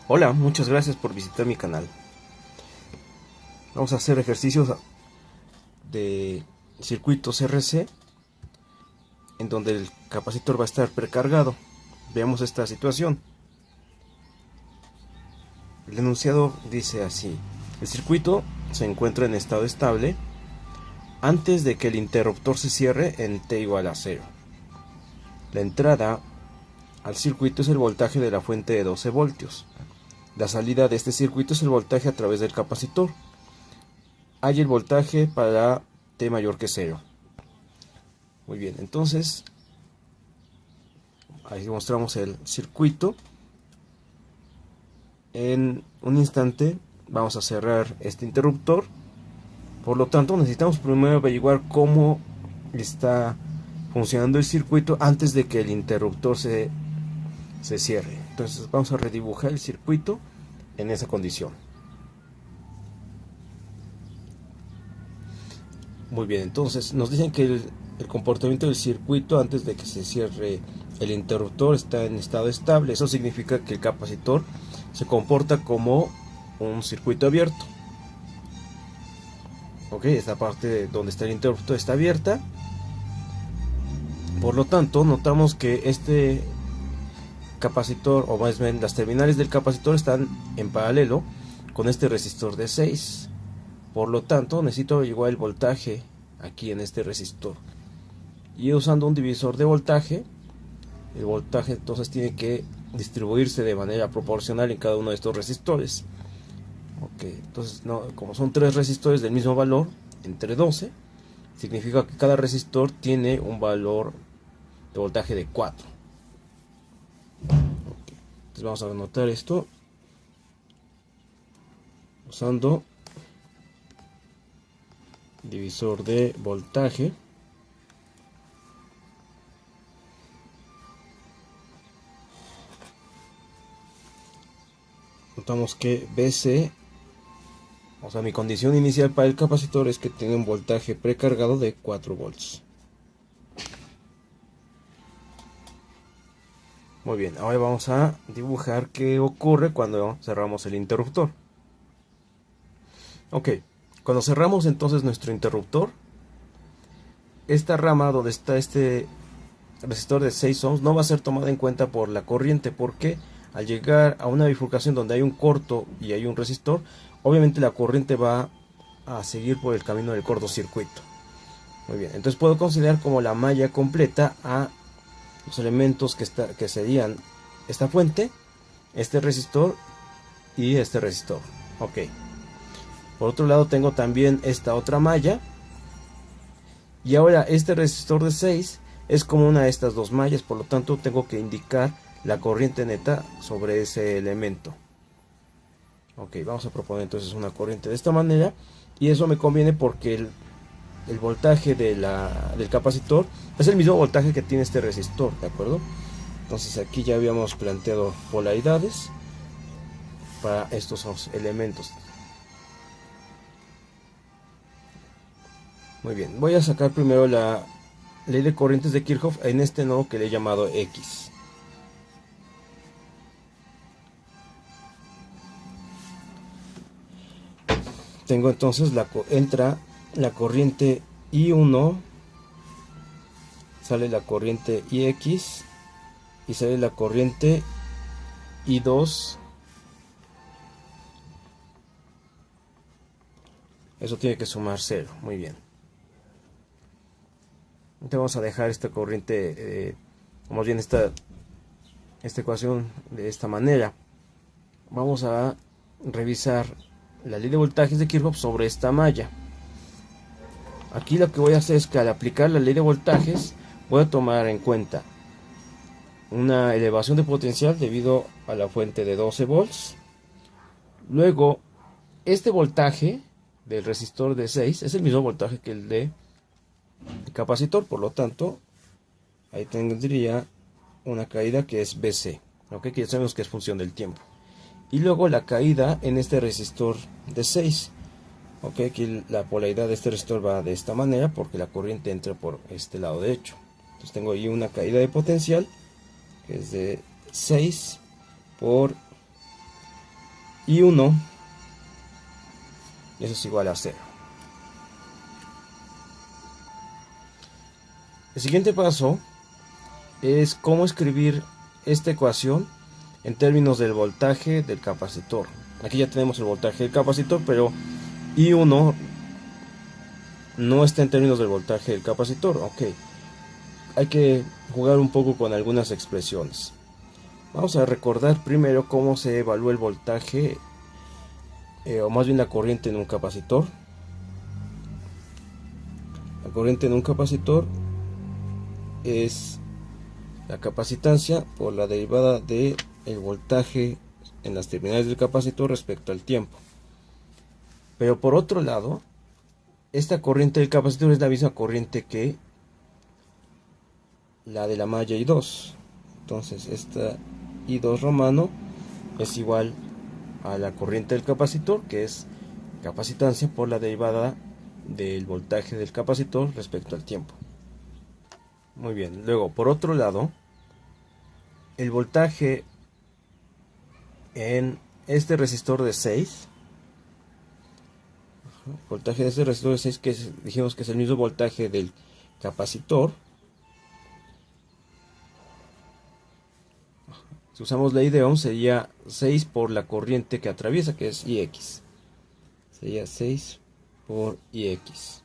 Hola, muchas gracias por visitar mi canal. Vamos a hacer ejercicios de circuitos RC en donde el capacitor va a estar precargado. Veamos esta situación. El enunciado dice así: el circuito se encuentra en estado estable antes de que el interruptor se cierre en T igual a 0. La entrada al circuito es el voltaje de la fuente de 12 voltios. La salida de este circuito es el voltaje a través del capacitor. Hay el voltaje para T mayor que 0. Muy bien, entonces ahí mostramos el circuito. En un instante vamos a cerrar este interruptor. Por lo tanto, necesitamos primero averiguar cómo está funcionando el circuito antes de que el interruptor se cierre. Entonces vamos a redibujar el circuito en esa condición. Muy bien, entonces nos dicen que el comportamiento del circuito antes de que se cierre el interruptor está en estado estable. Eso significa que el capacitor se comporta como un circuito abierto. Ok, esta parte donde está el interruptor está abierta. Por lo tanto, notamos que este capacitor, o más bien las terminales del capacitor, están en paralelo con este resistor de 6. Por lo tanto, necesito averiguar el voltaje aquí en este resistor. Y usando un divisor de voltaje, el voltaje entonces tiene que distribuirse de manera proporcional en cada uno de estos resistores. Ok, entonces como son 3 resistores del mismo valor, entre 12, significa que cada resistor tiene un valor de voltaje de 4. Okay, entonces vamos a anotar esto usando divisor de voltaje. Notamos que BC, o sea, mi condición inicial para el capacitor es que tiene un voltaje precargado de 4 volts. Muy bien, ahora vamos a dibujar qué ocurre cuando cerramos el interruptor. Ok, cuando cerramos entonces nuestro interruptor, esta rama donde está este resistor de 6 ohms no va a ser tomada en cuenta por la corriente, porque al llegar a una bifurcación donde hay un corto y hay un resistor, obviamente la corriente va a seguir por el camino del cortocircuito. Muy bien, entonces puedo considerar como la malla completa a los elementos que serían esta fuente, este resistor y este resistor. Ok. Por otro lado tengo también esta otra malla. Y ahora este resistor de 6 es como una de estas dos mallas. Por lo tanto tengo que indicar la corriente neta sobre ese elemento. Ok, vamos a proponer entonces una corriente de esta manera. Y eso me conviene porque el voltaje del capacitor es el mismo voltaje que tiene este resistor, ¿de acuerdo? Entonces aquí ya habíamos planteado polaridades para estos dos elementos. Muy bien, voy a sacar primero la ley de corrientes de Kirchhoff en este nodo que le he llamado X. Tengo entonces entra la corriente I1, sale la corriente IX y sale la corriente I2. Eso tiene que sumar 0, muy bien. Entonces vamos a dejar esta corriente, o más bien esta ecuación de esta manera. Vamos a revisar la ley de voltajes de Kirchhoff sobre esta malla. Aquí lo que voy a hacer es que al aplicar la ley de voltajes voy a tomar en cuenta una elevación de potencial debido a la fuente de 12 volts. Luego este voltaje del resistor de 6 es el mismo voltaje que el de capacitor, por lo tanto ahí tendría una caída que es BC, ¿okay? Que ya sabemos que es función del tiempo. Y luego la caída en este resistor de 6. Ok, aquí la polaridad de este resistor va de esta manera porque la corriente entra por este lado derecho. Entonces tengo ahí una caída de potencial que es de 6 por I1, eso es igual a 0. El siguiente paso es cómo escribir esta ecuación en términos del voltaje del capacitor. Aquí ya tenemos el voltaje del capacitor, pero I1 no está en términos del voltaje del capacitor. Ok, hay que jugar un poco con algunas expresiones. Vamos a recordar primero cómo se evalúa el voltaje, o más bien la corriente en un capacitor. La corriente en un capacitor es la capacitancia por la derivada del voltaje en las terminales del capacitor respecto al tiempo. Pero por otro lado, esta corriente del capacitor es la misma corriente que la de la malla I2. Entonces esta I2 romano es igual a la corriente del capacitor, que es capacitancia por la derivada del voltaje del capacitor respecto al tiempo. Muy bien, luego por otro lado, el voltaje en este resistor de 6, voltaje de este resistor de 6 que dijimos que es el mismo voltaje del capacitor. Si usamos ley de Ohm sería 6 por la corriente que atraviesa, que es Ix. Sería 6 por Ix.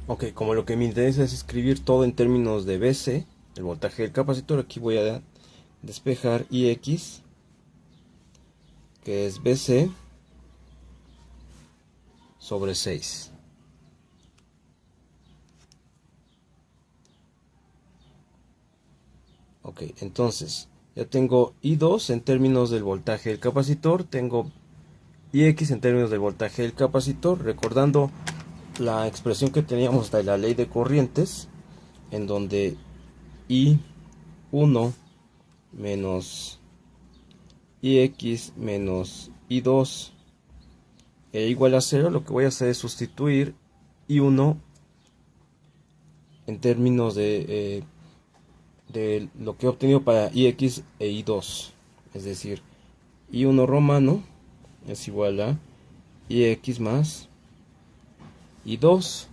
Ok, como lo que me interesa es escribir todo en términos de Vc, el voltaje del capacitor, aquí voy a despejar Ix, que es Vc sobre 6. Ok, entonces ya tengo I2 en términos del voltaje del capacitor, tengo Ix en términos del voltaje del capacitor, recordando la expresión que teníamos de la ley de corrientes, en donde I1 menos Ix menos I2 e igual a 0, lo que voy a hacer es sustituir I1 en términos de lo que he obtenido para Ix e I2, es decir, I1 romano es igual a Ix más I2,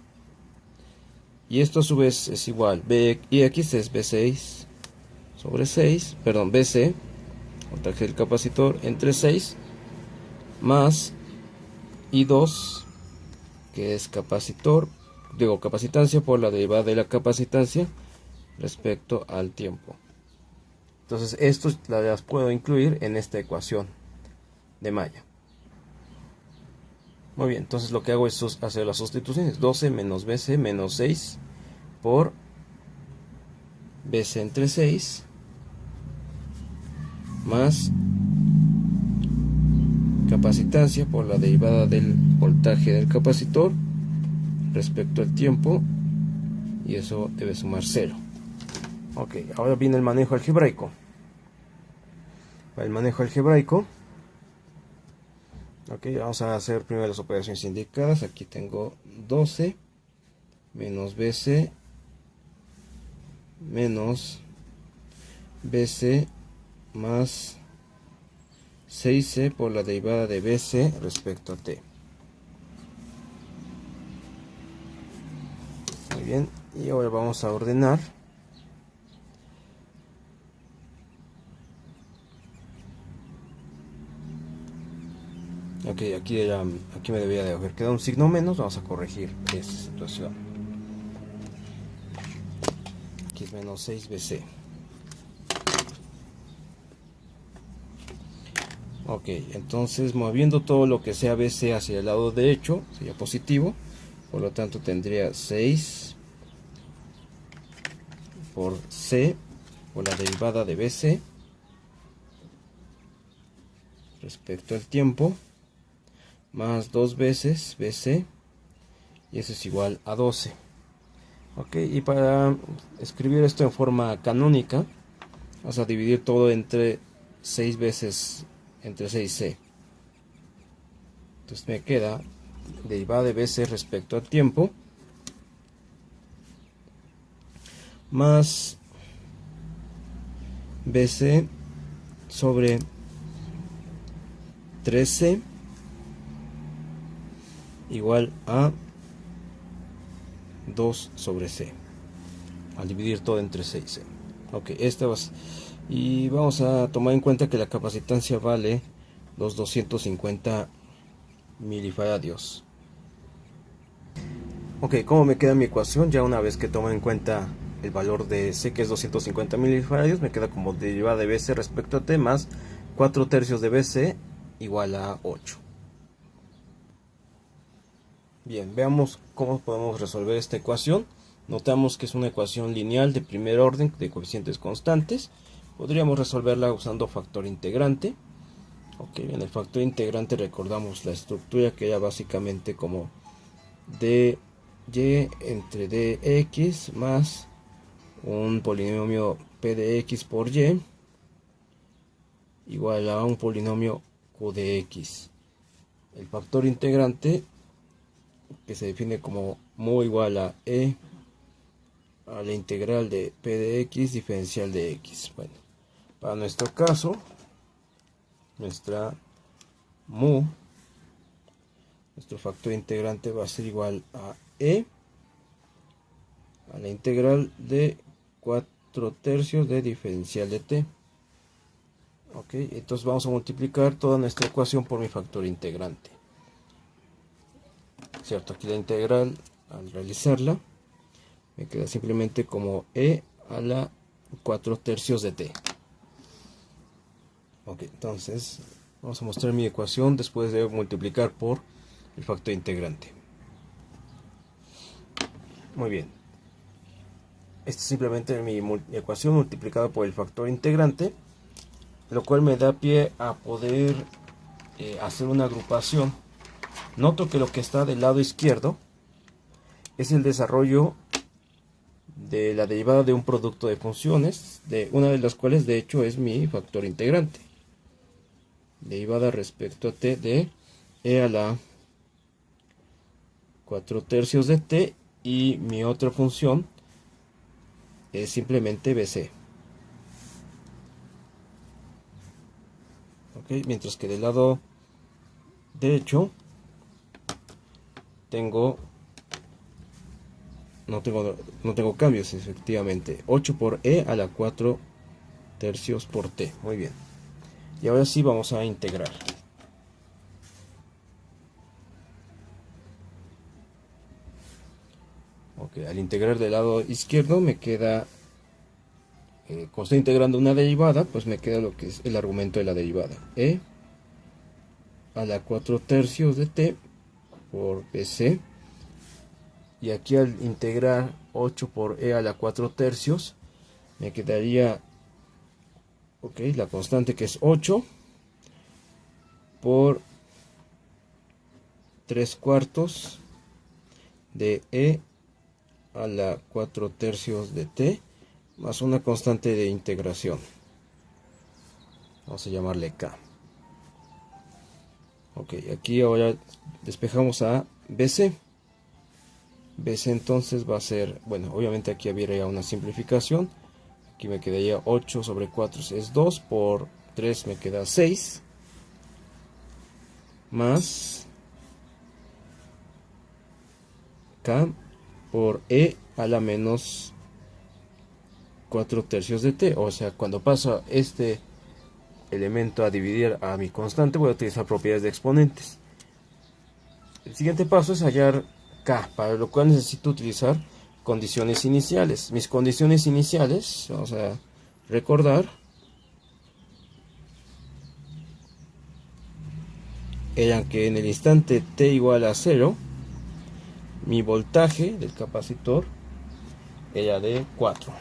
y esto a su vez es igual, Ix es B6 sobre 6, perdón, Bc, voltaje del capacitor, entre 6, más I2, que es capacitancia por la derivada de la capacitancia respecto al tiempo. Entonces estos las puedo incluir en esta ecuación de malla. Muy bien, entonces lo que hago es hacer las sustituciones. 12 menos Bc menos 6 por Bc entre 6 más capacitancia por la derivada del voltaje del capacitor respecto al tiempo, y eso debe sumar 0. Ok, ahora viene el manejo algebraico. Para el manejo algebraico, ok, vamos a hacer primero las operaciones indicadas. Aquí tengo 12 menos Bc menos Bc más 6c por la derivada de Bc respecto a t. Muy bien, y ahora vamos a ordenar. Ok, aquí me debía de haber quedado un signo menos, vamos a corregir esta situación. Aquí es menos 6Bc. Ok, entonces moviendo todo lo que sea Bc hacia el lado derecho, sería positivo, por lo tanto tendría 6 por C por la derivada de Bc respecto al tiempo, más 2 veces Bc, y eso es igual a 12. Ok, y para escribir esto en forma canónica, vamos a dividir todo entre 6 veces entre 6c. Entonces me queda derivada de Bc respecto al tiempo más Bc sobre 3C igual a 2 sobre C, al dividir todo entre 6C. Ok, y vamos a tomar en cuenta que la capacitancia vale los 250 milifaradios. Ok, ¿cómo me queda mi ecuación? Ya una vez que tomo en cuenta el valor de C, que es 250 milifaradios, me queda como derivada de BC respecto a T más 4 tercios de BC igual a 8. Bien, veamos cómo podemos resolver esta ecuación. Notamos que es una ecuación lineal de primer orden de coeficientes constantes. Podríamos resolverla usando factor integrante. Ok, bien, el factor integrante recordamos la estructura, que era básicamente como dy entre dx más un polinomio p de x por y igual a un polinomio q de x. El factor integrante, que se define como mu igual a e a la integral de p de x diferencial de x. Bueno, para nuestro caso, nuestro factor integrante va a ser igual a e a la integral de 4 tercios de diferencial de t. Ok, entonces vamos a multiplicar toda nuestra ecuación por mi factor integrante. Cierto, aquí la integral, al realizarla, me queda simplemente como e a la 4 tercios de t. Ok, entonces vamos a mostrar mi ecuación después de multiplicar por el factor integrante. Muy bien. Esta es simplemente mi ecuación multiplicada por el factor integrante, lo cual me da pie a poder hacer una agrupación. Noto que lo que está del lado izquierdo es el desarrollo de la derivada de un producto de funciones, de una de las cuales de hecho es mi factor integrante. Derivada respecto a t de e a la 4 tercios de t, y mi otra función es simplemente bc. Ok, mientras que del lado derecho no tengo cambios, efectivamente. 8 por e a la 4 tercios por t. Muy bien. Y ahora sí vamos a integrar. Ok, al integrar del lado izquierdo me queda, como estoy integrando una derivada, pues me queda lo que es el argumento de la derivada. E a la 4 tercios de t por bc. Y aquí al integrar 8 por e a la 4 tercios, me quedaría, ok, la constante, que es 8 por 3 cuartos de e a la 4 tercios de t, más una constante de integración. Vamos a llamarle k. Ok, aquí ahora despejamos a bc. BC entonces va a ser, bueno, obviamente aquí habría una simplificación. Aquí me quedaría 8 sobre 4 es 2, por 3 me queda 6, más k por e a la menos 4 tercios de t. O sea, cuando paso este elemento a dividir a mi constante, voy a utilizar propiedades de exponentes. El siguiente paso es hallar k, para lo cual necesito utilizar condiciones iniciales. Mis condiciones iniciales, vamos a recordar, eran que en el instante t igual a 0, mi voltaje del capacitor era de 4.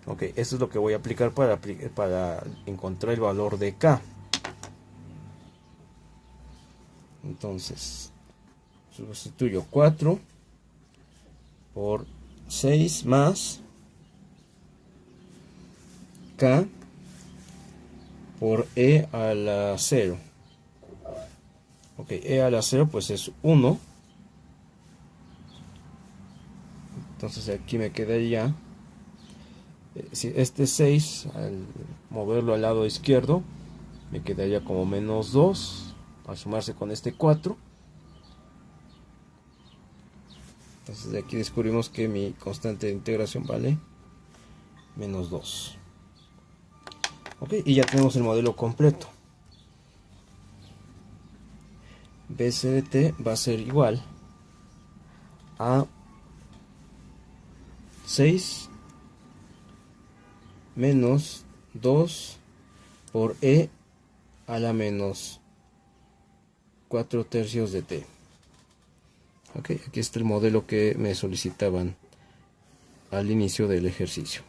Ok, esto es lo que voy a aplicar para encontrar el valor de k. Entonces, sustituyo 4 por 6 más k por e a la 0. Ok, e a la 0 pues es 1. Entonces aquí me quedaría Si este 6 al moverlo al lado izquierdo me quedaría como menos 2 al sumarse con este 4. Entonces de aquí descubrimos que mi constante de integración vale menos 2. Ok, y ya tenemos el modelo completo. BC de t va a ser igual a 6 menos 2 por e a la menos 4 tercios de t. Ok, aquí está el modelo que me solicitaban al inicio del ejercicio.